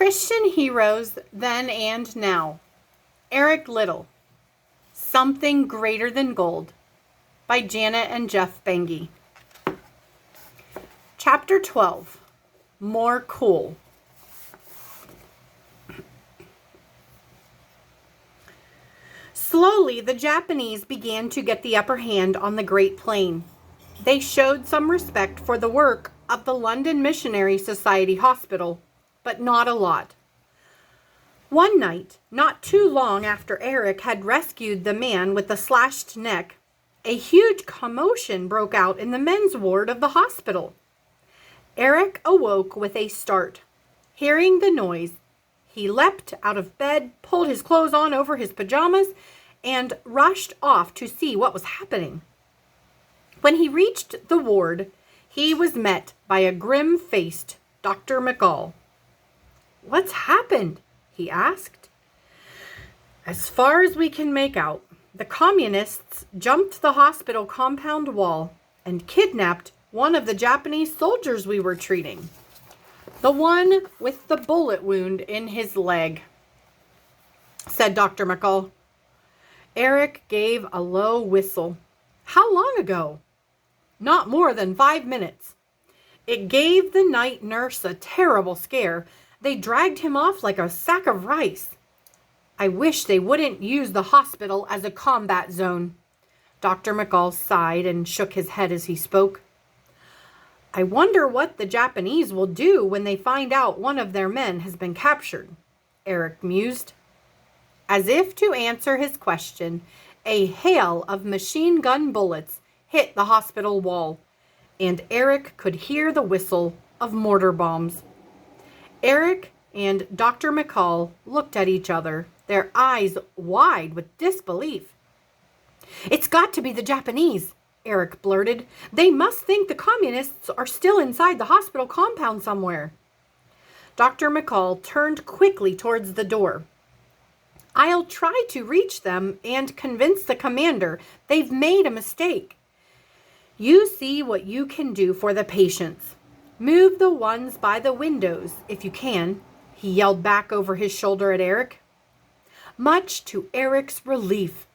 Christian Heroes Then and Now. Eric Liddell. Something Greater Than Gold by Janet and Geoff Benge. Chapter 12. More Coal. Slowly, the Japanese began to get the upper hand on the Great Plain. They showed some respect for the work of the London Missionary Society Hospital, but not a lot. One night, not too long after Eric had rescued the man with the slashed neck, a huge commotion broke out in the men's ward of the hospital. Eric awoke with a start. Hearing the noise, he leapt out of bed, pulled his clothes on over his pajamas, and rushed off to see what was happening. When he reached the ward, he was met by a grim-faced Dr. McCall. "What's happened?" he asked. "As far as we can make out, the communists jumped the hospital compound wall and kidnapped one of the Japanese soldiers we were treating. The one with the bullet wound in his leg," said Dr. McCall. Eric gave a low whistle. "How long ago?" "Not more than 5 minutes. It gave the night nurse a terrible scare. They dragged him off like a sack of rice. I wish they wouldn't use the hospital as a combat zone." Dr. McCall sighed and shook his head as he spoke. "I wonder what the Japanese will do when they find out one of their men has been captured," Eric mused. As if to answer his question, a hail of machine gun bullets hit the hospital wall, and Eric could hear the whistle of mortar bombs. Eric and Dr. McCall looked at each other, their eyes wide with disbelief. "It's got to be the Japanese," Eric blurted. "They must think the communists are still inside the hospital compound somewhere." Dr. McCall turned quickly towards the door. "I'll try to reach them and convince the commander they've made a mistake. You see what you can do for the patients. Move the ones by the windows if you can," he yelled back over his shoulder at Eric. Much to Eric's relief,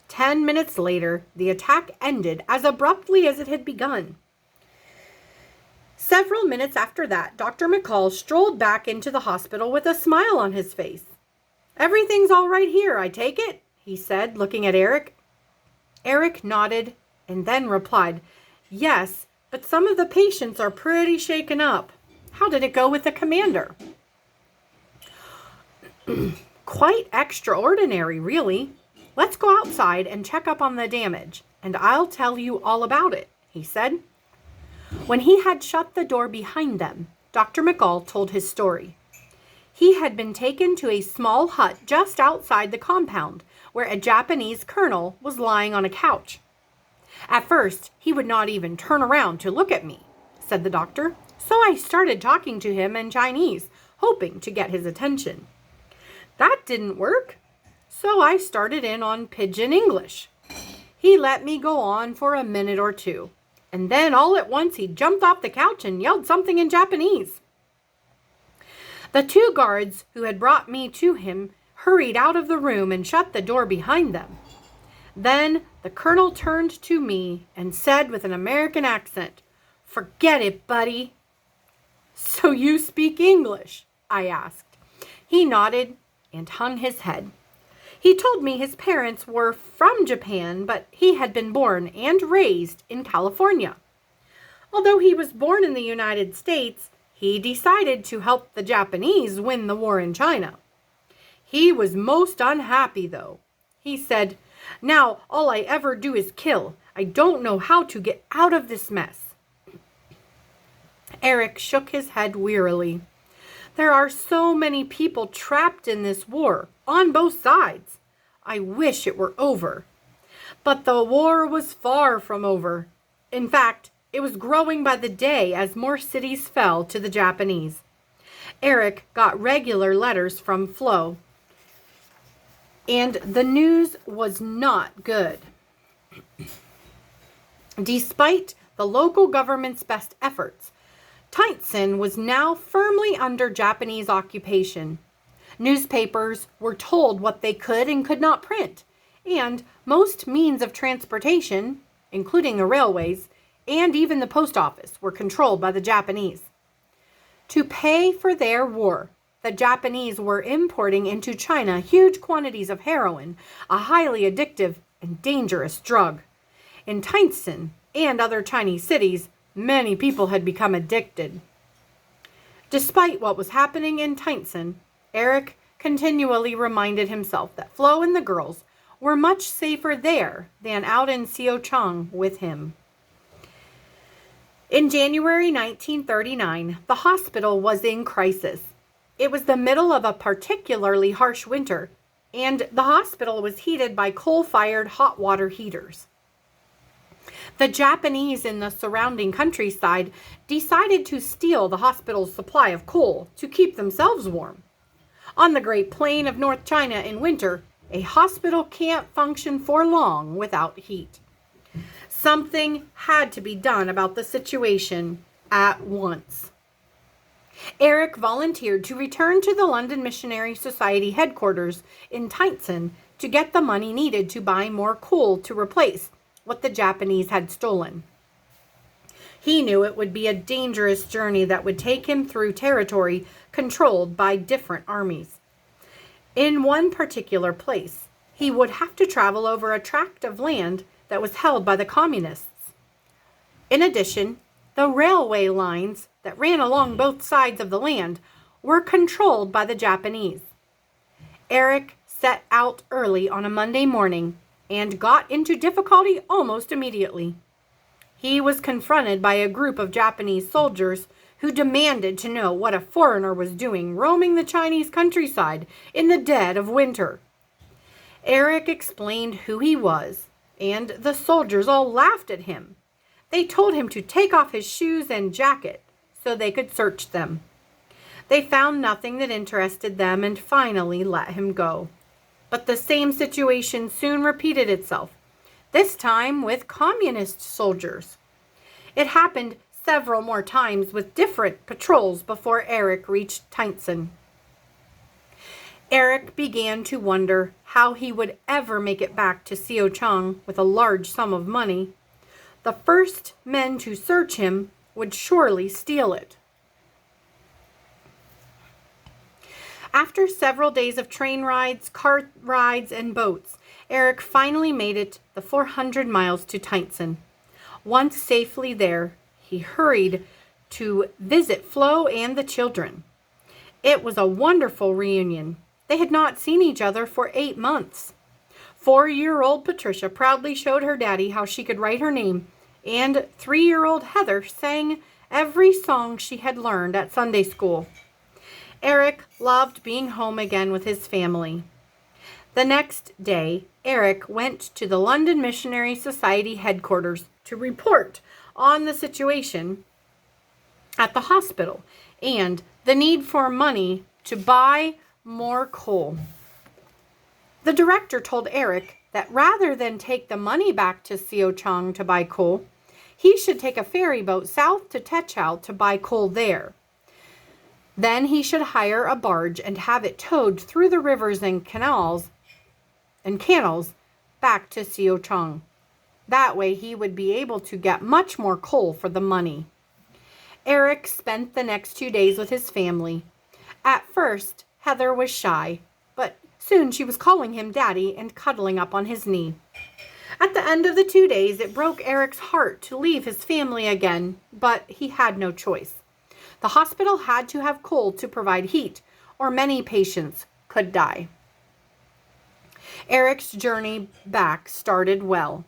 10 minutes later, the attack ended as abruptly as it had begun. Several minutes after that, Dr. McCall strolled back into the hospital with a smile on his face. "Everything's all right here, I take it?" he said, looking at Eric. Eric nodded and then replied, "Yes, but some of the patients are pretty shaken up. How did it go with the commander?" "Quite extraordinary, really. Let's go outside and check up on the damage, and I'll tell you all about it," he said. When he had shut the door behind them, Dr. McCall told his story. He had been taken to a small hut just outside the compound, where a Japanese colonel was lying on a couch. "At first, he would not even turn around to look at me," said the doctor. "So I started talking to him in Chinese, hoping to get his attention. That didn't work, so I started in on pidgin English. He let me go on for a minute or two, and then all at once he jumped off the couch and yelled something in Japanese. The 2 guards who had brought me to him hurried out of the room and shut the door behind them. Then the colonel turned to me and said with an American accent, 'Forget it, buddy.'" "So you speak English?" I asked. He nodded and hung his head. He told me his parents were from Japan, but he had been born and raised in California. Although he was born in the United States, he decided to help the Japanese win the war in China. He was most unhappy, though. He said, "Now all I ever do is kill. I don't know how to get out of this mess." Eric shook his head wearily. "There are so many people trapped in this war, on both sides. I wish it were over." But the war was far from over. In fact, it was growing by the day as more cities fell to the Japanese. Eric got regular letters from Flo, and the news was not good. Despite the local government's best efforts, Tientsin was now firmly under Japanese occupation. Newspapers were told what they could and could not print, and most means of transportation, including the railways and even the post office, were controlled by the Japanese. To pay for their war, the Japanese were importing into China huge quantities of heroin, a highly addictive and dangerous drug. In Tientsin and other Chinese cities, many people had become addicted. Despite what was happening in Tientsin, Eric continually reminded himself that Flo and the girls were much safer there than out in Siochang with him. In January 1939, the hospital was in crisis. It was the middle of a particularly harsh winter, and the hospital was heated by coal-fired hot water heaters. The Japanese in the surrounding countryside decided to steal the hospital's supply of coal to keep themselves warm. On the Great Plain of North China in winter, a hospital can't function for long without heat. Something had to be done about the situation at once. Eric volunteered to return to the London Missionary Society headquarters in Tientsin to get the money needed to buy more coal to replace what the Japanese had stolen. He knew it would be a dangerous journey that would take him through territory controlled by different armies. In one particular place, he would have to travel over a tract of land that was held by the communists. In addition, the railway lines that ran along both sides of the land were controlled by the Japanese. Eric set out early on a Monday morning and got into difficulty almost immediately. He was confronted by a group of Japanese soldiers who demanded to know what a foreigner was doing roaming the Chinese countryside in the dead of winter. Eric explained who he was, and the soldiers all laughed at him. They told him to take off his shoes and jacket so they could search them. They found nothing that interested them and finally let him go. But the same situation soon repeated itself, this time with communist soldiers. It happened several more times with different patrols before Eric reached Tientsin. Eric began to wonder how he would ever make it back to Siochang with a large sum of money. The first men to search him would surely steal it. After several days of train rides, cart rides, and boats, Eric finally made it the 400 miles to Tientsin. Once safely there, he hurried to visit Flo and the children. It was a wonderful reunion. They had not seen each other for 8 months. 4-year-old Patricia proudly showed her daddy how she could write her name, and 3-year-old Heather sang every song she had learned at Sunday school. Eric loved being home again with his family. The next day, Eric went to the London Missionary Society headquarters to report on the situation at the hospital and the need for money to buy more coal. The director told Eric that rather than take the money back to Siochang to buy coal, he should take a ferry boat south to Techau to buy coal there. Then he should hire a barge and have it towed through the rivers and canals back to Siochang. That way he would be able to get much more coal for the money. Eric spent the next 2 days with his family. At first, Heather was shy, but soon she was calling him Daddy and cuddling up on his knee. At the end of the 2 days, it broke Eric's heart to leave his family again, but he had no choice. The hospital had to have coal to provide heat, or many patients could die. Eric's journey back started well.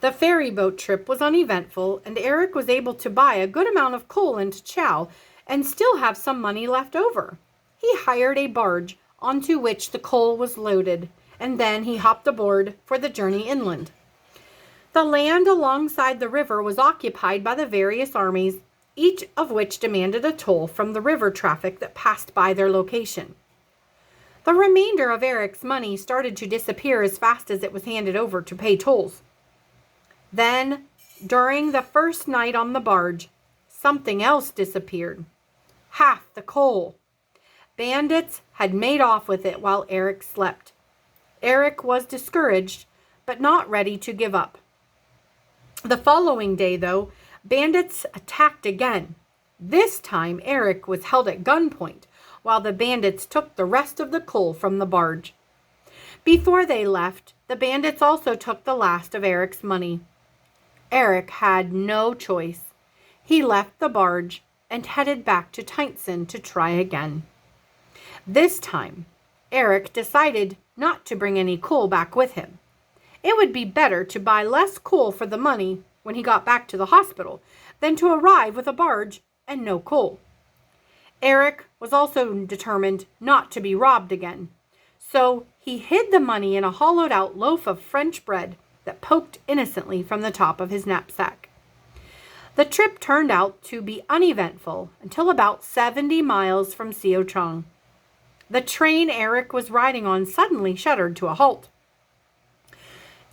The ferry boat trip was uneventful, and Eric was able to buy a good amount of coal in Techau and still have some money left over. He hired a barge onto which the coal was loaded, and then he hopped aboard for the journey inland. The land alongside the river was occupied by the various armies, each of which demanded a toll from the river traffic that passed by their location. The remainder of Eric's money started to disappear as fast as it was handed over to pay tolls. Then, during the first night on the barge, something else disappeared. Half the coal. Bandits had made off with it while Eric slept. Eric was discouraged, but not ready to give up. The following day, though, bandits attacked again. This time, Eric was held at gunpoint while the bandits took the rest of the coal from the barge. Before they left, the bandits also took the last of Eric's money. Eric had no choice. He left the barge and headed back to Tynson to try again. This time, Eric decided not to bring any coal back with him. It would be better to buy less coal for the money when he got back to the hospital than to arrive with a barge and no coal. Eric was also determined not to be robbed again, so he hid the money in a hollowed-out loaf of French bread that poked innocently from the top of his knapsack. The trip turned out to be uneventful until about 70 miles from Siochong. The train Eric was riding on suddenly shuddered to a halt.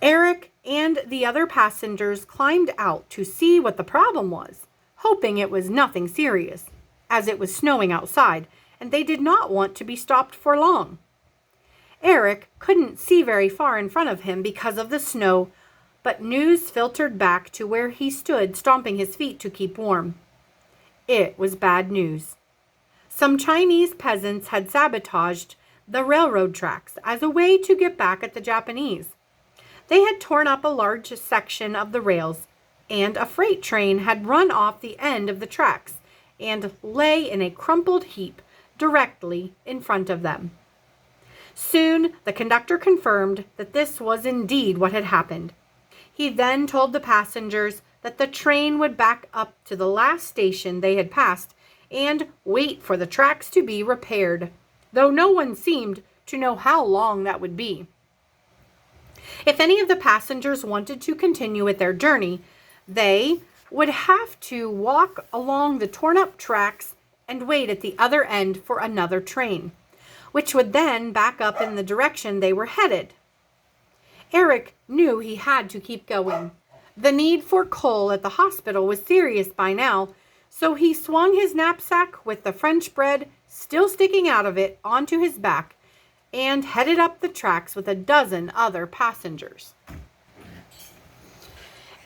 Eric and the other passengers climbed out to see what the problem was, hoping it was nothing serious, as it was snowing outside, and they did not want to be stopped for long. Eric couldn't see very far in front of him because of the snow, but news filtered back to where he stood stomping his feet to keep warm. It was bad news. Some Chinese peasants had sabotaged the railroad tracks as a way to get back at the Japanese. They had torn up a large section of the rails, and a freight train had run off the end of the tracks and lay in a crumpled heap directly in front of them. Soon, the conductor confirmed that this was indeed what had happened. He then told the passengers that the train would back up to the last station they had passed and wait for the tracks to be repaired, though no one seemed to know how long that would be. If any of the passengers wanted to continue with their journey, they would have to walk along the torn-up tracks and wait at the other end for another train, which would then back up in the direction they were headed. Eric knew he had to keep going. The need for coal at the hospital was serious by now, so he swung his knapsack with the French bread still sticking out of it onto his back and headed up the tracks with a dozen other passengers.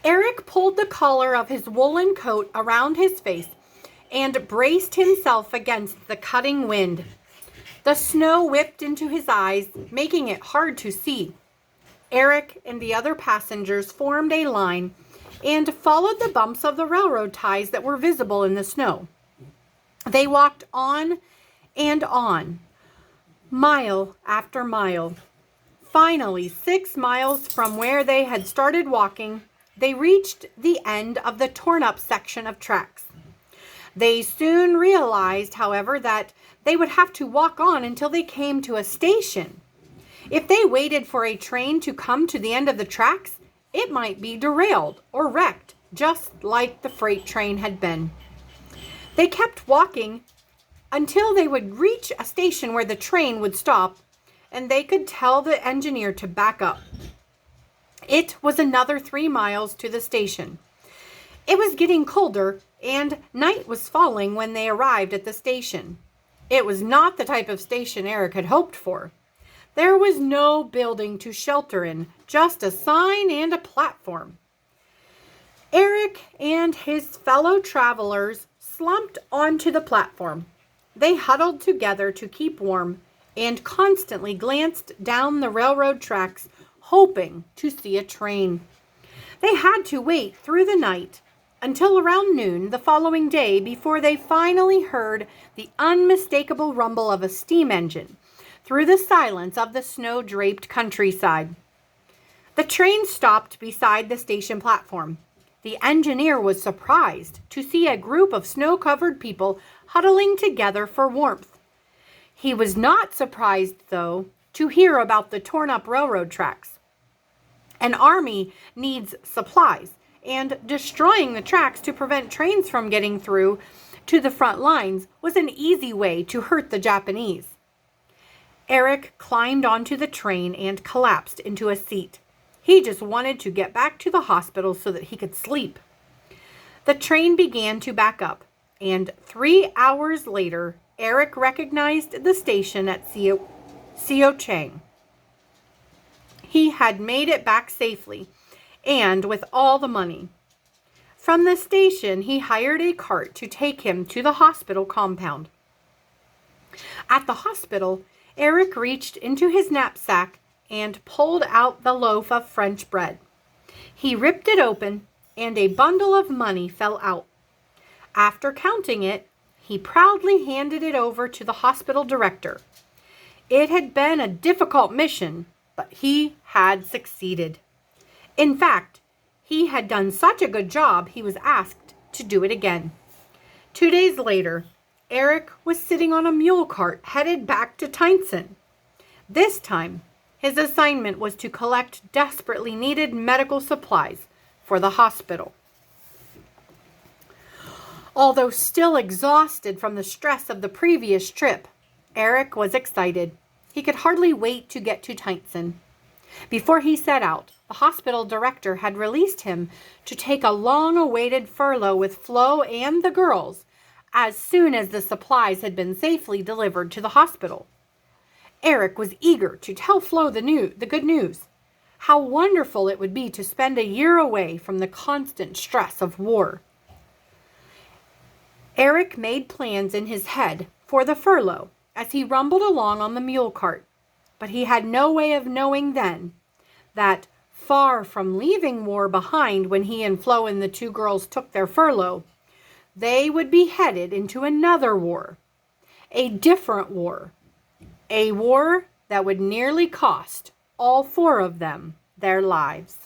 Eric pulled the collar of his woolen coat around his face and braced himself against the cutting wind. The snow whipped into his eyes, making it hard to see. Eric and the other passengers formed a line and followed the bumps of the railroad ties that were visible in the snow. They walked on and on, mile after mile. Finally, 6 miles from where they had started walking, they reached the end of the torn-up section of tracks. They soon realized, however, that they would have to walk on until they came to a station. If they waited for a train to come to the end of the tracks, it might be derailed or wrecked, just like the freight train had been. They kept walking until they would reach a station where the train would stop, and they could tell the engineer to back up. It was another 3 miles to the station. It was getting colder, and night was falling when they arrived at the station. It was not the type of station Eric had hoped for. There was no building to shelter in, just a sign and a platform. Eric and his fellow travelers slumped onto the platform. They huddled together to keep warm and constantly glanced down the railroad tracks, hoping to see a train. They had to wait through the night until around noon the following day before they finally heard the unmistakable rumble of a steam engine through the silence of the snow-draped countryside. The train stopped beside the station platform. The engineer was surprised to see a group of snow-covered people huddling together for warmth. He was not surprised, though, to hear about the torn-up railroad tracks. An army needs supplies, and destroying the tracks to prevent trains from getting through to the front lines was an easy way to hurt the Japanese. Eric climbed onto the train and collapsed into a seat. He just wanted to get back to the hospital so that he could sleep. The train began to back up, and 3 hours later, Eric recognized the station at Seo Chang. He had made it back safely, and with all the money. From the station, he hired a cart to take him to the hospital compound. At the hospital, Eric reached into his knapsack and pulled out the loaf of French bread. He ripped it open, and a bundle of money fell out. After counting it, he proudly handed it over to the hospital director. It had been a difficult mission, but he had succeeded. In fact, he had done such a good job, he was asked to do it again. 2 days later, Eric was sitting on a mule cart headed back to Tyneson. This time, his assignment was to collect desperately needed medical supplies for the hospital. Although still exhausted from the stress of the previous trip, Eric was excited. He could hardly wait to get to Tyneson. Before he set out, the hospital director had released him to take a long-awaited furlough with Flo and the girls as soon as the supplies had been safely delivered to the hospital. Eric was eager to tell Flo the good news. How wonderful it would be to spend a year away from the constant stress of war. Eric made plans in his head for the furlough as he rumbled along on the mule cart, but he had no way of knowing then that, far from leaving war behind when he and Flo and the 2 girls took their furlough, they would be headed into another war, a different war, a war that would nearly cost all 4 of them their lives.